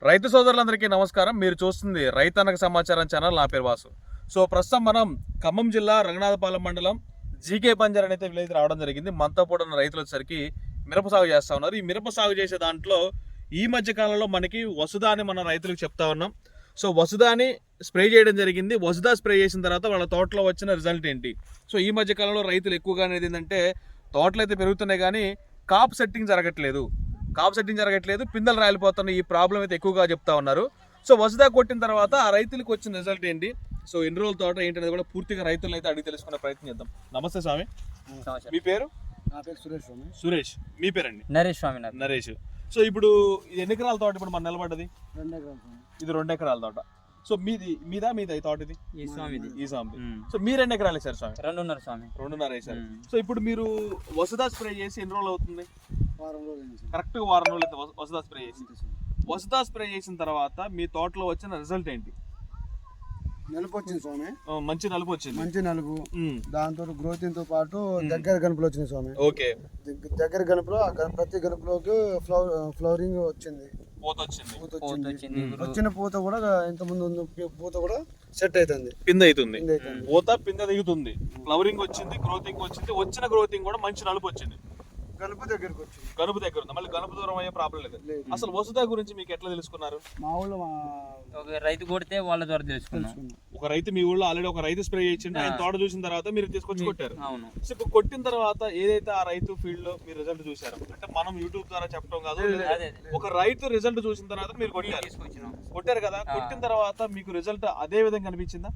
రైతు సోదరులందరికీ నమస్కారం. మీరు చూస్తుంది రైతన్నక సమాచారం ఛానల్. నా పేరు వాసు. సో ప్రస్తుతం మనం ఖమ్మం జిల్లా రంగనాథపాలెం మండలం జీకే బంజర్ అనేది విలేజ్ రావడం జరిగింది. మనతో కూడా ఉన్న రైతులు వచ్చేసరికి మిరప సాగు చేస్తూ ఉన్నారు. ఈ మిరప సాగు చేసే దాంట్లో ఈ మధ్య కాలంలో మనకి వసుదా అని మన రైతులకు చెప్తా ఉన్నాం. సో వసుదాని స్ప్రే చేయడం జరిగింది. వసుదా స్ప్రే చేసిన తర్వాత వాళ్ళ తోటలో వచ్చిన రిజల్ట్ ఏంటి? సో ఈ మధ్య కాలంలో రైతులు ఎక్కువగా అనేది ఏంటంటే తోటలు అయితే పెరుగుతున్నాయి కానీ కాప్ సెట్టింగ్ జరగట్లేదు, పిందెలు రాలిపోతున్న ఈ ప్రాబ్లం అయితే ఎక్కువగా చెప్తా ఉన్నారు. సో వసుదా కొట్టిన తర్వాత ఆ రైతులకు వచ్చిన రిజల్ట్ ఏంటి, సో ఎన్ని రోజుల తోట ఏంటి అనేది కూడా పూర్తిగా రైతులను అయితే అడిగి తెలుసుకునే ప్రయత్నం చేద్దాం. నమస్తే స్వామి, మీ పేరు? నా పేరు సురేష్ స్వామి. సురేష్. మీ పేరండి? నరేష్ స్వామి. నరేష్. సో ఇప్పుడు ఇది ఎన్ని ఎకరాల తోట ఇప్పుడు మన నిలబడ్డది? 2 ఎకరాలు స్వామి. ఇది 2 ఎకరాల తోట. సో మీదా ఈ తోట ఇది? ఈ స్వామిది. ఈ స్వామి. సో మీరు 2 ఎకరాలు వేసారు స్వామి? 2.5 స్వామి. 2.5 వేసారు. సో ఇప్పుడు మీరు వసుదా స్ప్రే చేసి ఎన్ని రోజులు అవుతుంది? వారం రోజులు అయింది స్వామి. కరెక్ట్ వారం రోజులు అయితే వసుదా స్ప్రే చేసి. అంతే స్వామి. వసుదా స్ప్రే చేసిన తర్వాత మీ తోటలో వచ్చిన రిజల్ట్ ఏంటి? నలుపు వచ్చింది స్వామి. మంచి నలుపు వచ్చింది. మంచి నలుపు, దాంతో గ్రోతింగ్ తో పాటు దగ్గర గనుపులు వచ్చింది స్వామి. ఓకే. దగ్గర గనుపులో ప్రతి గనుపులోకి ఫ్లవరింగ్ వచ్చింది, పూత వచ్చింది. వచ్చిన పూత కూడా ఇంత ముందు ఉన్న పూత కూడా సెట్ అవుతుంది, పిందె అవుతుంది. అవుతుంది. పూత పిందె దిగుతుంది, ఫ్లవరింగ్ వచ్చింది, గ్రోతింగ్ వచ్చింది. వచ్చిన గ్రోతింగ్ కూడా మంచి నలుపు వచ్చింది. గనుపు దగ్గరకు వచ్చింది. గనుపు దగ్గర ఉంది, మళ్ళీ గనుపు దూరం అయ్యే ప్రాబ్లం లేదు. అసలు వసుదా గురించి మీకు ఎట్లా తెలుసుకున్నారు? మా ఊళ్ళో ఒక రైతు కొడితే వాళ్ళ ద్వారా తెలుసుకున్నాం. ఒక రైతు మీ ఊళ్ళో ఆల్రెడీ ఒక రైతు స్ప్రే చేసిండు, ఆయన తోట చూసిన తర్వాత మీరు తీసుకొచ్చి కొట్టారు. అవును. సో ఇప్పుడు కొట్టిన తర్వాత ఏదైతే ఆ రైతు ఫీల్డ్ లో మీరు రిజల్ట్ చూసారు, అంటే మనం యూట్యూబ్ ద్వారా చెప్పడం కాదు, ఒక రైతు రిజల్ట్ చూసిన తర్వాత మీరు కొట్టారు కదా. కొట్టిన తర్వాత మీకు రిజల్ట్ అదే విధంగా అనిపించిందా?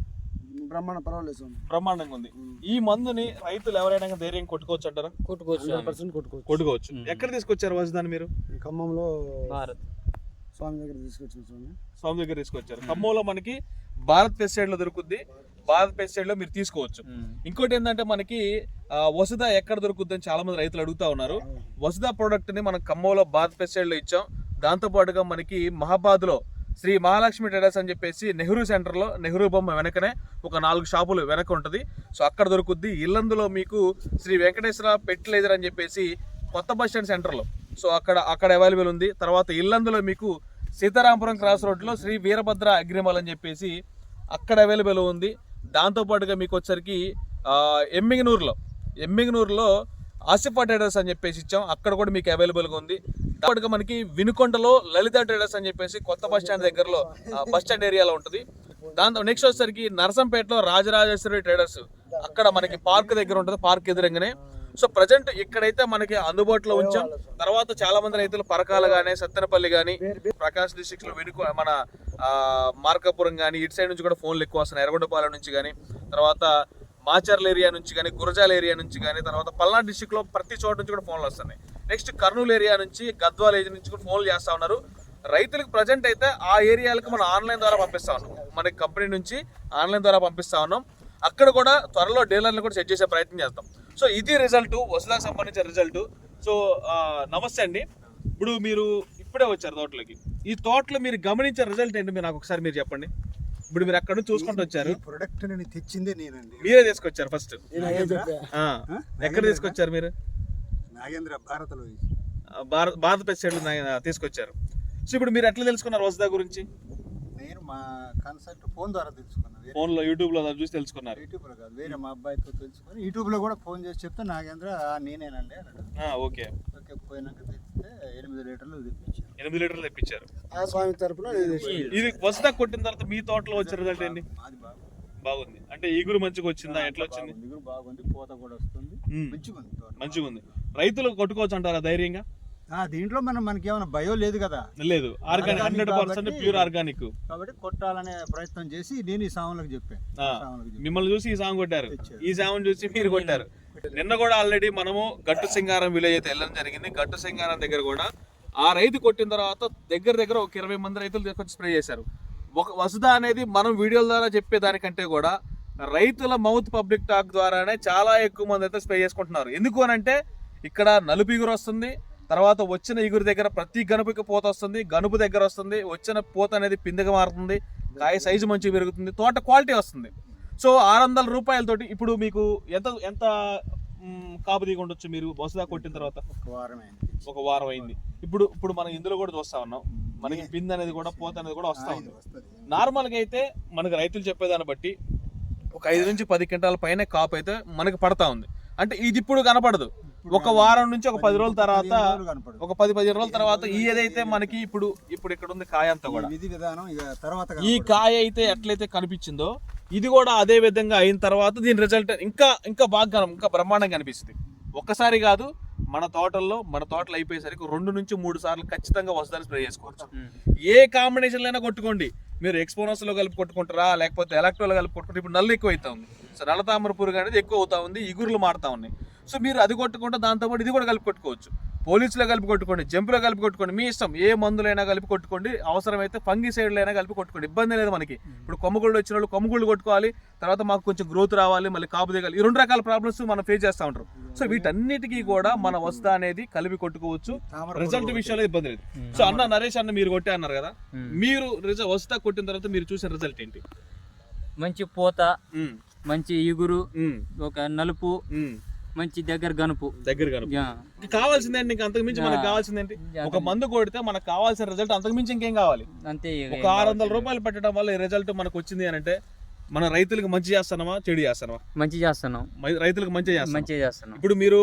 బ్రహ్మాండ పర్వాలేదు స్వామి, బ్రహ్మాండంగా ఉంది. ఈ మందుని రైతులు ఎవరైనా ధైర్యం కొట్టుకోవచ్చు అంటారా? 100% కొట్టుకోవచ్చు. ఎక్కడ తీసుకొచ్చారు వసుదాన్ని మీరు? ఖమ్మంలో భారత్ స్వామి దగ్గర తీసుకొచ్చాను స్వామి. స్వామి దగ్గర తీసుకొచ్చారు. ఖమ్మంలో మనకి భారత్ పెస్టిసైడ్ లో దొరుకుద్ది. భారత్ పెస్టిసైడ్ లో మీరు తీసుకోవచ్చు. ఇంకోటి ఏంటంటే మనకి వసుదా ఎక్కడ దొరుకుద్ది అని చాలా మంది రైతులు అడుగుతా ఉన్నారు. వసుదా ప్రోడక్ట్ ని మనం ఖమ్మంలో భారత్ పెస్టిసైడ్ లో ఇచ్చాం. దాంతో పాటుగా మనకి మహాబాద్ లో శ్రీ మహాలక్ష్మి ట్రేడర్స్ అని చెప్పేసి నెహ్రూ సెంటర్లో, నెహ్రూ బొమ్మ వెనకనే ఒక 4 షాపులు వెనక ఉంటుంది. సో అక్కడ దొరుకుద్ది. ఇల్లందులో మీకు శ్రీ వెంకటేశ్వర ఫెర్టిలైజర్ అని చెప్పేసి కొత్త బస్ స్టాండ్ సెంటర్లో, సో అక్కడ అవైలబుల్ ఉంది. తర్వాత ఇల్లందులో మీకు సీతారాంపురం క్రాస్ రోడ్లో శ్రీ వీరభద్ర అగ్రిమాల్ అని చెప్పేసి అక్కడ అవైలబుల్ ఉంది. దాంతోపాటుగా మీకు వచ్చరికి ఎమ్మిగనూరులో ఆసిఫా ట్రేడర్స్ అని చెప్పేసి ఇచ్చాం, అక్కడ కూడా మీకు అవైలబుల్గా ఉంది. దాంతో మనకి వినుకొండలో లలిత ట్రేడర్స్ అని చెప్పేసి కొత్త బస్ స్టాండ్ దగ్గరలో బస్ స్టాండ్ ఏరియాలో ఉంటుంది. దాంతో నెక్స్ట్ వచ్చేసరికి నరసంపేటలో రాజరాజేశ్వరి ట్రేడర్స్, అక్కడ మనకి పార్క్ దగ్గర ఉంటుంది, పార్క్ ఎదురుగానే. సో ప్రజెంట్ ఇక్కడైతే మనకి అందుబాటులో ఉంచాం. తర్వాత చాలా మంది రైతులు పరకాల కానీ, సత్తెనపల్లి కానీ, ప్రకాశ్ డిస్ట్రిక్ట్ లో మన మార్కాపురం కానీ ఇటు సైడ్ నుంచి కూడా ఫోన్లు ఎక్కువ వస్తున్నాయి. ఎర్రగొండపాలెం నుంచి కానీ, తర్వాత మాచర్ల ఏరియా నుంచి కానీ, గురజాల ఏరియా నుంచి కానీ, తర్వాత పల్నాడు డిస్ట్రిక్ట్ లో ప్రతి చోట నుంచి కూడా ఫోన్లు వస్తున్నాయి. నెక్స్ట్ కర్నూలు ఏరియా నుంచి, గద్వాల ఏరియా నుంచి కూడా ఫోన్లు చేస్తా ఉన్నారు. రైతులకు ప్రజెంట్ అయితే ఆ ఏరియాలకు మనం ఆన్లైన్ ద్వారా పంపిస్తా ఉన్నాం. మనకి కంపెనీ నుంచి ఆన్లైన్ ద్వారా పంపిస్తా ఉన్నాం. అక్కడ కూడా త్వరలో డీలర్లు కూడా సెట్ చేసే ప్రయత్నం చేస్తాం. సో ఇది రిజల్ట్, వసుదాకు సంబంధించిన రిజల్ట్. సో నమస్తే అండి. ఇప్పుడు మీరు ఇప్పుడే వచ్చారు తోటలోకి. ఈ తోటలో మీరు గమనించే రిజల్ట్ ఏంటి మీరు నాకు ఒకసారి మీరు చెప్పండి. ఇప్పుడు మీరు అక్కడ నుంచి చూసుకుంటూ వచ్చారు. ప్రొడక్ట్ నేను తెచ్చిందే నేనండి. మీరే తీసుకొచ్చారు ఫస్ట్? ఎక్కడ తీసుకొచ్చారు మీరు? నాగేంద్ర భారత్లో భారత్ పెస్టిసైడ్ తీసుకొచ్చారు. సో ఇప్పుడు మీరు ఎట్లా తెలుసుకున్నారు వసుదా గురించి? నేను మా కన్సల్ట్ ఫోన్ ద్వారా తెలుసుకున్నాను. ఫోన్ లో, యూట్యూబ్ లో చూసి తెలుసుకున్నారు? యూట్యూబ్ లో కాదు, వేరే మా అబ్బాయితో తెలుసుకొని యూట్యూబ్ లో కూడా ఫోన్ చేసి చెప్తే నాగేంద్ర నేనేనండి అన్నాడు. ఓకే. పోయినాక తెచ్చితే 8 లీటర్లు తెప్పించారు. 8 లీటర్లు తెప్పించారు. ఆ స్వామి తరపున ఇది వసుదా కొట్టిన తర్వాత మీ తోటలో వచ్చిన రిజల్ట్ ఏంటి? అది బాగుంది. అంటే ఈగురు మంచిగా వచ్చిందా? ఎట్లా వచ్చింది? ఇగురు బాగుంది, పూత కూడా వస్తుంది, మంచిగా ఉంది తోట. మంచిగా ఉంది. రైతులు కొట్టుకోవచ్చు అంటారా ధైర్యంగా? దీంట్లో మనకి ఏమైనా భయం లేదు కదా. లేదు, ఆర్గానిక్, 100% ప్యూర్ ఆర్గానిక్ కాబట్టి కొట్టాలనే ప్రయత్నం చేసి నేను ఈ సాంగ్లకు చెప్పాను. మిమ్మల్ని చూసి ఈ సాంగ్ కొట్టారు, ఈ సాంగ్ చూసి మీరు కొట్టారు. నిన్న కూడా ఆల్రెడీ మనము గట్టు సింగారం విలేజ్ అయితే వెళ్ళడం జరిగింది. గట్టు సింగారం దగ్గర కూడా ఆ రైతు కొట్టిన తర్వాత దగ్గర ఒక 20 మంది రైతులు తీసుకొచ్చి స్ప్రే చేశారు. ఒక వసుదా అనేది మనం వీడియోల ద్వారా చెప్పేదానికంటే కూడా రైతుల మౌత్ పబ్లిక్ టాక్ ద్వారానే చాలా ఎక్కువ మంది అయితే స్ప్రే చేసుకుంటున్నారు. ఎందుకు అని అంటే ఇక్కడ నలుపు ఇగురు వస్తుంది, తర్వాత వచ్చిన ఇగురు దగ్గర ప్రతి గనుపుకి పూత వస్తుంది, గనుపు దగ్గర వస్తుంది, వచ్చిన పూత అనేది పిందెగా మారుతుంది, కాయ సైజు మంచిగా పెరుగుతుంది, తోట క్వాలిటీ వస్తుంది. సో 600 రూపాయలతోటి ఇప్పుడు మీకు ఎంత కాపు దిగి ఉండొచ్చు మీరు వసుదా కొట్టిన తర్వాత? ఒక వారం అయింది. ఒక వారం అయింది. ఇప్పుడు మనం ఇందులో కూడా చూస్తా ఉన్నాం, మనకి పింద్ అనేది కూడా పోత అనేది కూడా వస్తా ఉంది. వస్తుంది. నార్మల్గా అయితే మనకు రైతులు చెప్పేదాన్ని బట్టి ఒక 5 నుంచి 10 క్వింటాల పైన కాపు అయితే మనకి పడతా ఉంది. అంటే ఇది ఇప్పుడు కనపడదు, ఒక వారం నుంచి ఒక 10 రోజుల తర్వాత, కనపడదు. ఒక 10-15 రోజుల తర్వాత ఈ ఏదైతే మనకి ఇప్పుడు ఇక్కడ ఉంది కాయ అంతా కూడా, విధి విధానం ఇక తర్వాత ఈ కాయ అయితే ఎట్లయితే కనిపించిందో ఇది కూడా అదే విధంగా అయిన తర్వాత దీని రిజల్ట్ ఇంకా బాగా ఇంకా బ్రహ్మాండంగా కనిపిస్తుంది. ఒక్కసారి కాదు, మన తోటలో అయిపోయేసరికి 2 నుంచి 3 సార్లు ఖచ్చితంగా వస్తారని స్ప్రే చేసుకోవచ్చు. ఏ కాంబినేషన్లో అయినా కొట్టుకోండి, మీరు ఎక్స్పోనస్ లో కలిపి కొట్టుకుంటారా లేకపోతే ఎలక్ట్రోలో కలిపి కొట్టుకుంటారు. ఇప్పుడు నల్లు ఎక్కువ అవుతా ఉంది, సో నల్లతామర పురుగు అనేది ఎక్కువ అవుతా ఉంది, ఇగురులు మారుతా ఉన్నాయి. సో మీరు అది కొట్టుకుంటే దాంతోపాటు ఇది కూడా కలిపి కొట్టుకోవచ్చు. పోలీసులో కలిపి కొట్టుకోండి, జంపులో కలిపి కొట్టుకోండి, మీ ఇష్టం. ఏ మందులైనా కలిపి కొట్టుకోండి, అవసరమైతే ఫంగిసైడ్లు అయినా కలిపి కొట్టుకోండి, ఇబ్బంది లేదు మనకి. ఇప్పుడు కొమ్మగుళ్ళు వచ్చిన వాళ్ళు కొమ్మగుళ్ళు కొట్టుకోవాలి, తర్వాత మాకు కొంచెం గ్రోత్ రావాలి, మళ్ళీ కాపు దిగాలి, ఈ 2 రకాల ప్రాబ్లమ్స్ మనం ఫేస్ చేస్తూ ఉంటారు. సో వీటన్నిటికీ కూడా మన వస్తా అనేది కలిపి కొట్టుకోవచ్చు, రిజల్ట్ విషయంలో ఇబ్బంది లేదు. సో అన్న నరేష్ అన్న మీరు కొట్టే అన్నారు కదా, మీరు వస్తా కొట్టిన తర్వాత మీరు చూసిన రిజల్ట్ ఏంటి? మంచి పూత, మంచి ఇగురు, ఒక నలుపు, మంచి దగ్గర గనుపు. కావాల్సిందేంటి? ఇంకా అంతకు మించి మనకు కావాల్సిందేంటి? ఒక మందు కొడితే మనకు కావాల్సిన రిజల్ట్ అంతకు మించి ఇంకేం కావాలి? అంతే. ఒక 600 రూపాయలు పెట్టడం వల్ల ఈ రిజల్ట్ మనకు వచ్చింది అని అంటే మన రైతులకు మంచి చేస్తున్నామా చెడు చేస్తున్నామా? మంచి చేస్తున్నాం, రైతులకు మంచి చేస్తున్నాం. ఇప్పుడు మీరు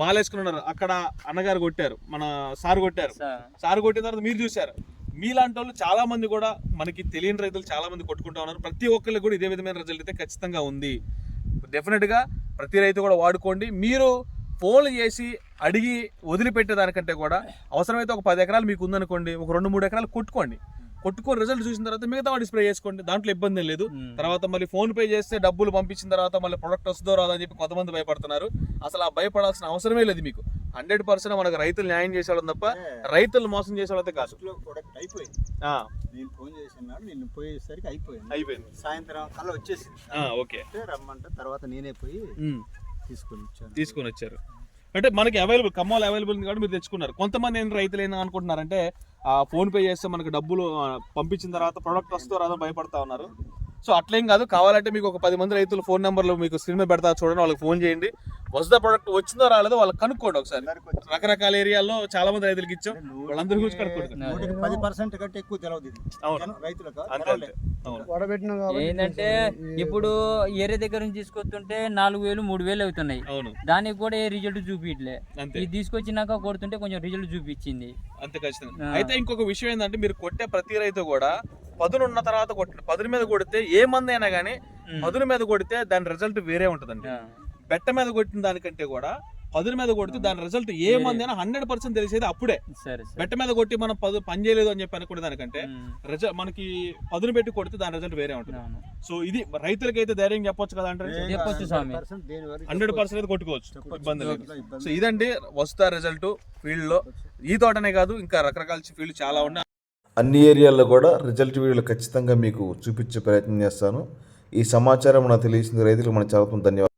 మాలేసుకున్నారు, అక్కడ అన్నగారు కొట్టారు, మన సార్ కొట్టారు, సార్ కొట్టిన తర్వాత మీరు చూశారు. మీలాంటి వాళ్ళు చాలా మంది కూడా, మనకి తెలియని రైతులు చాలా మంది కొట్టుకుంటా ఉన్నారు. ప్రతి ఒక్కరికి కూడా ఇదే విధమైన రిజల్ట్ అయితే ఖచ్చితంగా ఉంది. డెఫినెట్గా ప్రతి రైతు కూడా వాడుకోండి. మీరు ఫోన్లు చేసి అడిగి వదిలిపెట్టేదానికంటే కూడా అవసరమైతే ఒక 10 ఎకరాలు మీకు ఉందనుకోండి, ఒక 2-3 ఎకరాలు కొట్టుకొని రిజల్ట్ చూసిన తర్వాత మిగతా వాటి స్ప్రే చేసుకోండి, దాంట్లో ఇబ్బంది లేదు. తర్వాత మళ్ళీ ఫోన్ పే చేస్తే డబ్బులు పంపించిన తర్వాత మళ్ళీ ప్రొడక్ట్ వస్తుందో రాదని చెప్పి కొంతమంది భయపడుతున్నారు. అసలు ఆ భయపడాల్సిన అవసరమే లేదు. మీకు 100% మనకు రైతులు న్యాయం చేసేవాళ్ళం తప్ప రైతులు మోసం చేసేవాళ్ళైతే కాదు. ప్రొడక్ట్ అయిపోయింది, నేను ఫోన్ చేసినాడు, నేను పోయేసరికి అయిపోయింది, సాయంత్రం కల్లా వచ్చేసింది. ఓకే, రమ్మంటే తర్వాత నేనే పోయి తీసుకొని వచ్చారు. అంటే మనకి అవైలబుల్, ఖమ్మంలో అవైలబుల్ ఉంది కాబట్టి మీరు తెచ్చుకున్నారు. కొంతమంది ఏం రైతులు ఏం అనుకుంటున్నారంటే ఫోన్ పే చేస్తే మనకు డబ్బులు పంపించిన తర్వాత ప్రొడక్ట్ వస్తుందో రాదో భయపడతా ఉన్నారు. సో అట్లేం కాదు, కావాలంటే మీకు ఒక 10 మంది రైతులు ఫోన్ నెంబర్లు మీకు స్క్రీన్ మీద పెడతా, చూడండి, వాళ్ళకి ఫోన్ చేయండి. వస్తా ప్రొడక్ట్ వచ్చిందో రాలేదో వాళ్ళకి కనుక్కోండి ఒకసారి. రకరకాల ఏరియాల్లో చాలా మంది రైతులకు ఇచ్చాం, వాళ్ళందరి గురించి కనుక్కోండి. 10% కంటే ఎక్కువ తెలియదు రైతులకు. ఏంటంటే ఇప్పుడు ఏరే దగ్గర నుంచి తీసుకొస్తుంటే 4,000 3,000 అవుతున్నాయి, దానికి కూడా ఏ రిజల్ట్ చూపించలే. ఇది తీసుకొచ్చినాక కొడుతుంటే కొంచెం రిజల్ట్ చూపించింది, అంతే ఖచ్చితంగా. అయితే ఇంకొక విషయం ఏంటంటే, మీరు కొట్టే ప్రతి రైతు కూడా పదునున్న తర్వాత కొట్టిన పదుల మీద కొడితే ఏ మంది అయినా కానీ పదుల మీద కొడితే దాని రిజల్ట్ వేరే ఉంటుందండి. బెట్ట మీద కొట్టిన దానికంటే కూడా పదుల మీద కొడితే దాని రిజల్ట్ ఏ మంది అయినా 100% తెలిసేది అప్పుడే. బెట్ట మీద కొట్టి మనం పని చేయలేదు అని చెప్పి అనుకునే దానికంటే మనకి పదును పెట్టి కొడితే దాని రిజల్ట్ వేరే ఉంటుంది. సో ఇది రైతులకైతే ధైర్యం చెప్పొచ్చు కదా అంటే 100% కొట్టుకోవచ్చు, ఇబ్బంది లేదు. సో ఇదండి వస్తా రిజల్ట్ ఫీల్డ్ లో. ఈ తోటనే కాదు, ఇంకా రకరకాల ఫీల్డ్ చాలా ఉన్నాయి. అన్ని ఏరియాల్లో కూడా రిజల్ట్ వీడియోలు ఖచ్చితంగా మీకు చూపించే ప్రయత్నం చేస్తాను. ఈ సమాచారం నాకు తెలియజేసిన రైతులకు మన చాలా ధన్యవాదాలు.